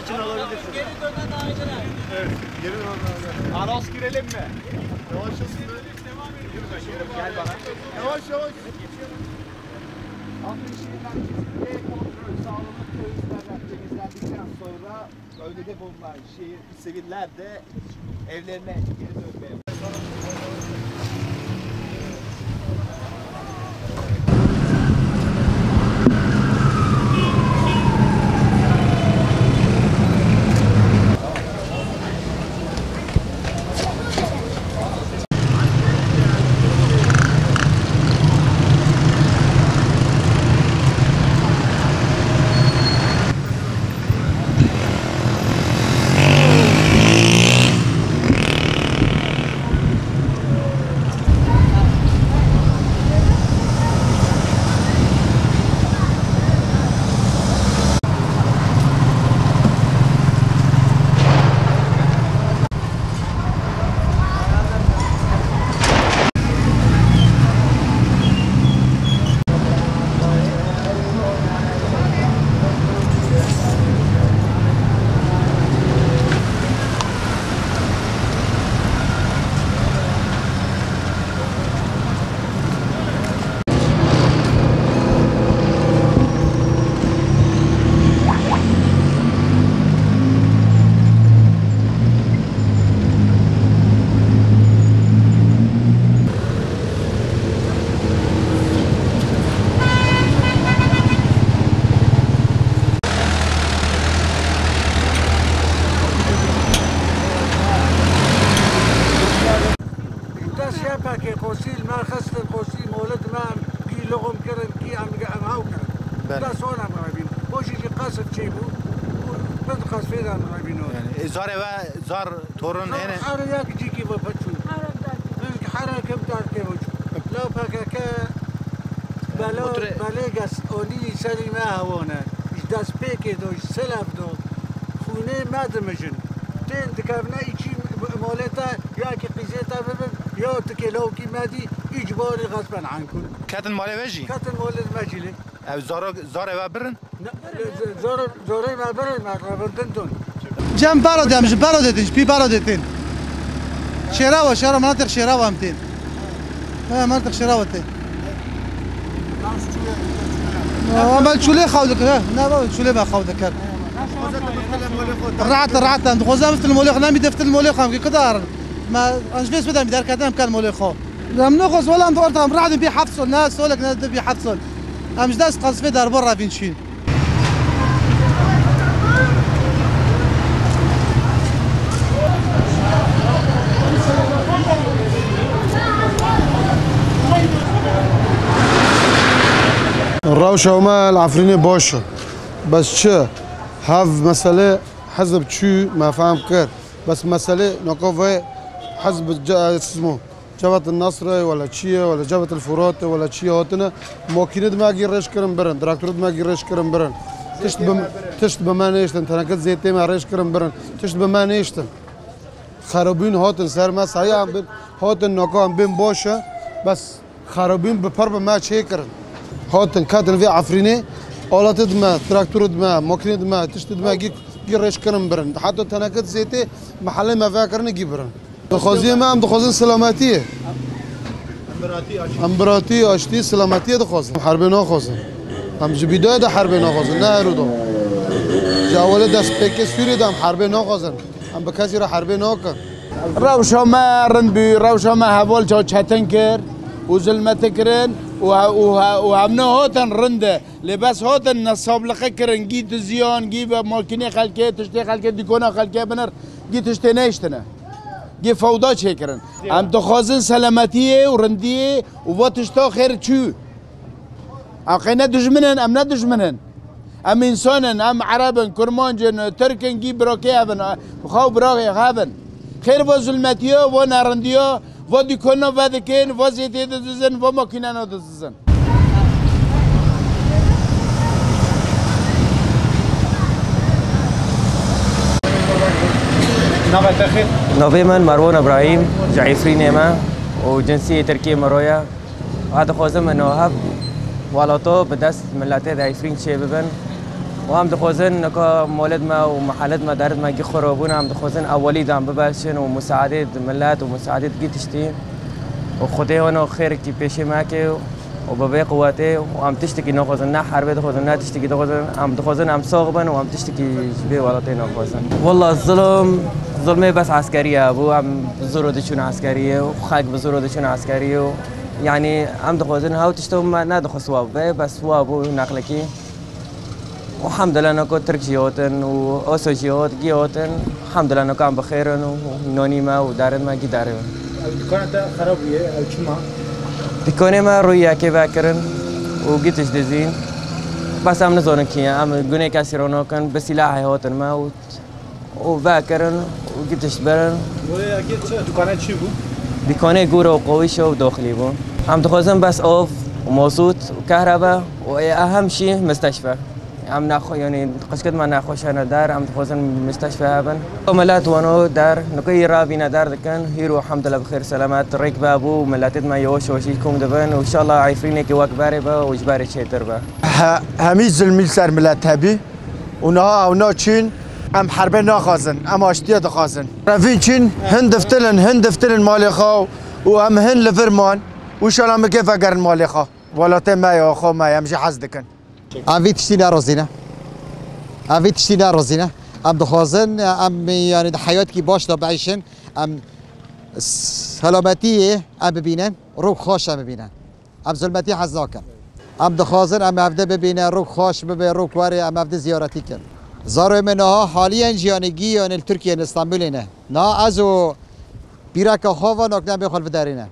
için alabilirsiniz. Geri dönen aileler. Evet, geri dönen aileler. Anos girelim mi? Yavaşlasın be. Gel bana. Yavaş yavaş. Altınşehir merkezinde kontrol sağlanıp köyüzlerden temizlendikten sonra bölgede bulunan şehir siviller de evlerine geri dönmeye قوسي ما خست قوسي مولد ما كي لغم كرن كي عم هاو كرن لا صون عم غايبين وش يجي قاصد شيبو بنت قاص فيدا عم غايبين Yani zar eve zar torun ene. حارة ياك جيكي بفتشو حارة كم دار كيوش لو بكاكا بلاغس اوني سالي ما هوانا اش داس بيكي دو اش سلف دو خونه مادمجن تين دكابنا ايشي مولتا ياكي قيزيتا ببن يا تكيلو كي مادي اجباري غصبا عنكم Katın mali veji. كاتن مولد ماجيلي Ev zar eve birin. زوري ما بري ما رابردنتون جنب برد مش بردتش بي بردتين شراوة شراوة مناطق شراوة امتين مناطق شراوة تين عمل شولي خاودك ها لا شولي ما خاودك الرعت عند خوزا مثل الموليخ نامي دفت الموليخ هم كدار ما انجلس بدل بدار كدام كان موليخ لم نخص ولا مدورت هم رعد بي حفصل الناس سولك ناس بي حفصل امش داس قص في دار برا فينشين الروشة وما العفريني بوشة بس شو هاف مسألة حزب شو ما فهم كير بس مسألة نقوى حزب اسمه جبهة النصر ولا شيء ولا جبهة الفرات ولا شيء هاتنا ماكينة ما جيرش كرم برن تراكتور ما جيرش كرم برن تشت بما نيشتن تناكت زيتي ما ريش كرم برن تشت بما نيشتن خرابين هاتن سر ما صحيح عم بين هاتن نقوى عم بين بوشة بس خرابين بپر ما شيء كرن هاتن كاتن في عفريني آلات دما تراكتور دما ماكينة دما تشت دما جيرش كرم برن حتى تناكت زيتي محل ما فاكرني جيبرن دخوزی ما هم دخوزن سلامتیه امبراتی آشتی سلامتیه دخوزن حرب نخوزن هم جبیدای ده حرب نخوزن نه رو دو جواله دست پک سوری دم حرب نخوزن هم به کسی را حرب نکن روشا ما رن بی روشا ما حوال جا چتن کر و ظلمت کرن و همنا هاتن رنده لباس هاتن نصاب لقه کرن گی تزیان گی به مالکنی خلکه تشتی خلکه دیکونا خلکه بنر گی تشتی نیشتنه گی فوضا چه کرن هم دخوازن سلامتیه و رندیه و واتشتا خیر چو هم خیلی دجمنن هم نه دجمنن هم انسانن هم عربن کرمانجن ترکن گی براکی هبن خواهو براکی هبن خیر و ظلمتیه و نرندیه و دیکونا و دکن و زیتی دزن و ماکینانا دزن نوفي من مروان ابراهيم جعفري ما وجنسية تركية مرويا هذا خوزم انه هب والاتو بدست ملاتي ضعيفين شي ببن و هم دخوازن نکا مولد ما و محلت ما دارد ما گی خرابون هم دخوازن اولی دام ببرشن و مساعدت ملت و مساعدت گی تشتین و خدای هنو خیر کی پیش ما که و ببی قواته و هم تشتکی نخوازن نه حربه دخوازن نه تشتکی دخوازن هم دخوازن هم ساقبن و هم تشتکی جبه ولاته نخوازن والله ظلم بس عسكرية أبو عم بزرودشون عسكرية وخاك بزرودشون عسكرية يعني عم دخوزن هاو تشتو ما نادخو صواب بس صوابو نقلكي والحمد لله انكو ترك جيوتن واوسو جيوت جيوتن الحمد لله انكو عم بخيرن ونونيما ودارن ما جي دارن دكانت خرابية أو شما؟ دكاني ما رويا كي باكرن وجيتش دزين بس عم نزورن كيا عم جوني كاسيرونو كان بسلاحي هوتن ما وباكرن وجيتش برن وأكيد دكانت شو بو؟ دكاني جورو وقوي شو وداخلي بو عم دخوزن بس اوف وموصوت وكهرباء واهم شيء مستشفى عم ناخو يعني قشكد ما ناخوش انا دار عم تخوزن مستشفى هابن ملات وانو دار نقي رابينا دار دكان هيرو الحمد لله بخير سلامات ريك بابو ملاتت ما يوش وشيكم دبن وان شاء الله عايفريني كي واكباري با وجباري شيتر با همیز الملسر ملت هبی اونا چین ام حربه ناخازن ام آشتیه دخازن رفین چین هند افتلن مالی خواه و ام هن لفرمان و شلام كيف اقرن مالي خا ولاته ما يا خو ما يمشي حزدكن افي تشتينا روزينا افي تشتينا روزينا ام دخوازن ام يعني حياتك کی باش بعيشن ام سلامتی ام ببینن روح خوش ام ببینن ام ظلمتی حزناکن ام دخوازن ام افده ببینن روح خوش ببین روح واری ام افده زیارتی کن زارو منها حاليا جيانجي يعني تركيا اسطنبول نه نا ازو بيراك خوا نوك نبي خلف دارينا